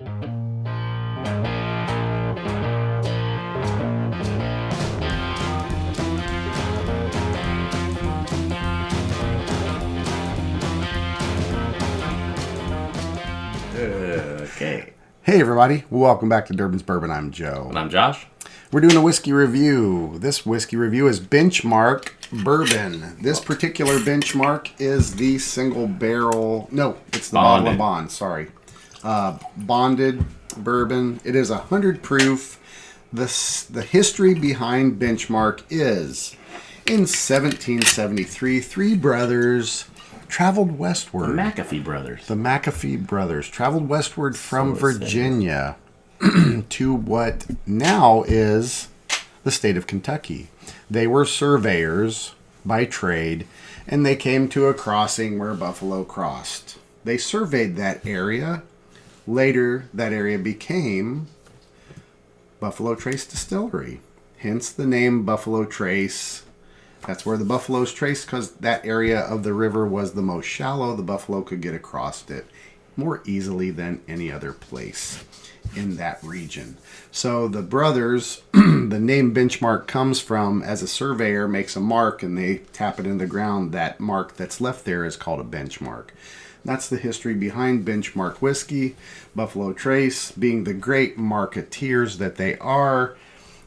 Okay. Hey everybody, welcome back to Durbin's Bourbon. I'm Joe. And I'm Josh. We're doing a whiskey review. This whiskey review is Benchmark Bourbon. This particular Benchmark is the single barrel, no, it's the bottle of bond, sorry. Bonded bourbon. It is 100 proof. The history behind Benchmark is, in 1773, three brothers traveled westward. The McAfee brothers. The McAfee brothers traveled westward from Virginia to what now is the state of Kentucky. They were surveyors by trade, and they came to a crossing where Buffalo crossed. They surveyed that area. Later, that area became Buffalo Trace Distillery. Hence the name Buffalo Trace. That's where the buffaloes traced, because that area of the river was the most shallow. The buffalo could get across it more easily than any other place in that region. So the brothers, the name Benchmark comes from, as a surveyor makes a mark and they tap it in the ground, that mark that's left there is called a benchmark. That's the history behind Benchmark whiskey. Buffalo Trace, being the great marketeers that they are,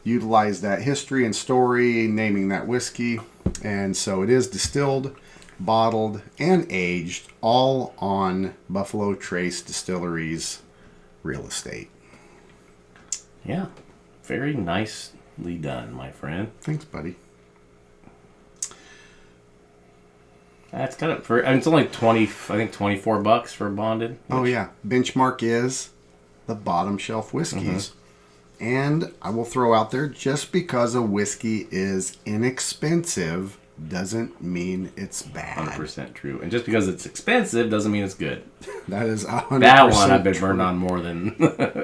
utilize that history and story, naming that whiskey. And so it is distilled, bottled, and aged all on Buffalo Trace Distillery's real estate. Yeah. Very nicely done, my friend. Thanks, buddy. That's kind of, it's only 24 bucks for bonded. Oh, yeah. Benchmark is the bottom shelf whiskeys. Mm-hmm. And I will throw out there, just because a whiskey is inexpensive doesn't mean it's bad. 100% true. And just because it's expensive doesn't mean it's good. That is 100% That one I've been burned on more than...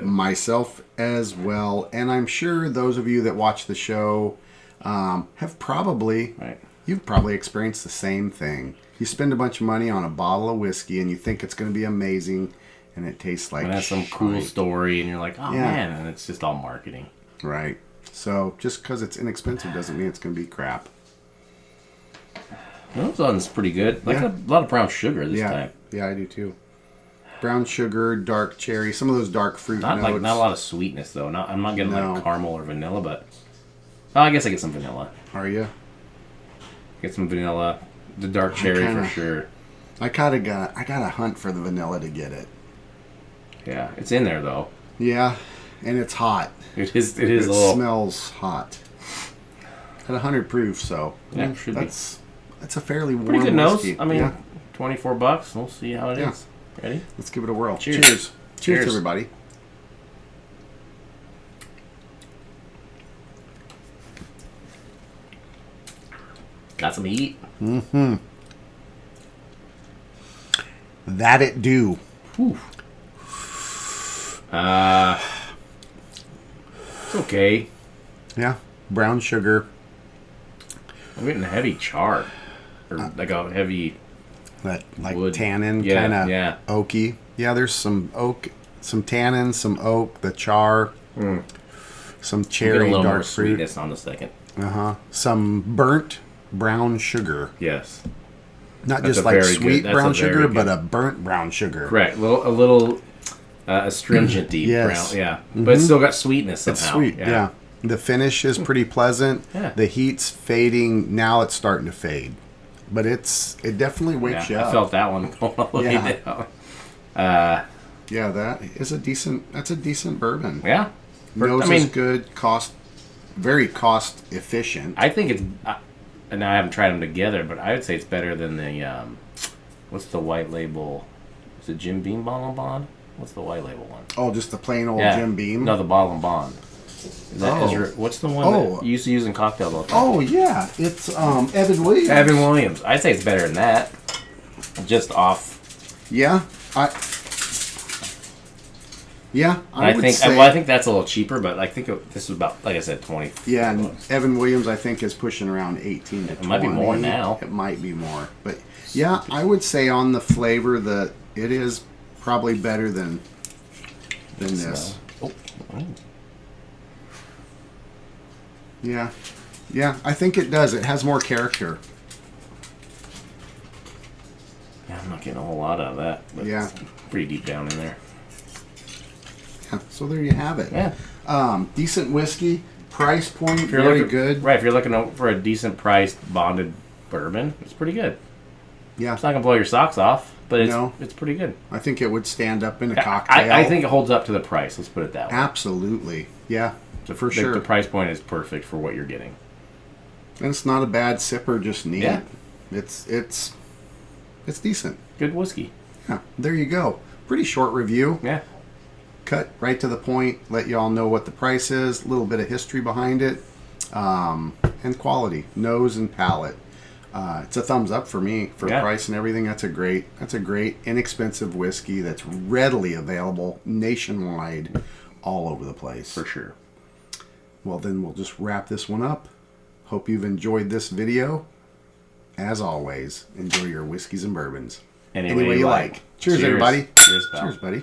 myself as well. And I'm sure those of you that watch the show have probably... Right. You've probably experienced the same thing. You spend a bunch of money on a bottle of whiskey and you think it's going to be amazing, and it tastes like it has some cool story, and you're like, oh man, and it's just all marketing. Right. So just because it's inexpensive doesn't mean it's going to be crap. Well, this one's pretty good. Like a lot of brown sugar this time. Yeah, I do too. Brown sugar, dark cherry, some of those dark fruit notes. Not a lot of sweetness though. I'm not getting like caramel or vanilla, but I guess I get some vanilla. Are you? Get some vanilla, the dark cherry for sure. I gotta hunt for the vanilla to get it. Yeah, it's in there though. Yeah, and it's hot. It is. It smells hot. At 100 proof, so yeah, that's a fairly warm pretty good whiskey. nose. I mean, $24. We'll see how it is. Ready? Let's give it a whirl. Cheers. Cheers, everybody. Got some heat. Mm-hmm. That it do. Whew. It's okay. Yeah. Brown sugar. I'm getting a heavy char. Or like a heavy... That like wood. Tannin, kind of oaky. Yeah, there's some oak, some tannin, some oak, the char, some cherry, a little dark more fruit. Sweetness on the second. Some burnt brown sugar. Yes. Not just like sweet brown sugar, but a burnt brown sugar. Correct. A little astringent brown. Yeah. Mm-hmm. But it's still got sweetness somehow. It's sweet, yeah. The finish is pretty pleasant. Yeah. The heat's fading. Now it's starting to fade. But it definitely wakes you up. I felt that one going all the way down. That's a decent bourbon. Yeah. Nose is good, very cost efficient. I think it's, and I haven't tried them together, but I would say it's better than the, what's the white label? Is it Jim Beam Bottle and Bond? What's the white label one? Oh, just the plain old Jim Beam? No, the Bottle and Bond. What's the one that you used to use in cocktails all the time? Oh, yeah. It's Evan Williams. Evan Williams. I'd say it's better than that. Just off. Yeah. I think that's a little cheaper, but I think this was about, like I said, 20. Yeah, and Evan Williams, I think, is pushing around 18 to 20. It might be more now. It might be more. But, yeah, I would say on the flavor that it is probably better than than this. Oh. Yeah. Yeah, I think it does. It has more character. Yeah, I'm not getting a whole lot out of that. But Yeah. it's pretty deep down in there. Yeah, so there you have it. Yeah. Decent whiskey. Price point, If you're very looking, good. Right, if you're looking for a decent priced bonded bourbon, it's pretty good. Yeah, It's not gonna blow your socks off, but No. it's pretty good. I think it would stand up in a cocktail. I think it holds up to the price. Let's put it that way. Absolutely. Yeah, for The- sure. The price point is perfect for what you're getting. And it's not a bad sipper, just neat. Yeah. It's decent. Good whiskey. Yeah, there you go. Pretty short review. Yeah. Cut right to the point. Let you all know what the price is. A little bit of history behind it, and quality, nose and palate. It's a thumbs up for me for Yeah. price and everything. That's a great inexpensive whiskey that's readily available nationwide, all over the place. For sure. Well, then we'll just wrap this one up. Hope you've enjoyed this video. As always, enjoy your whiskeys and bourbons Any way you like. Cheers, everybody. Cheers, pal. Cheers, buddy.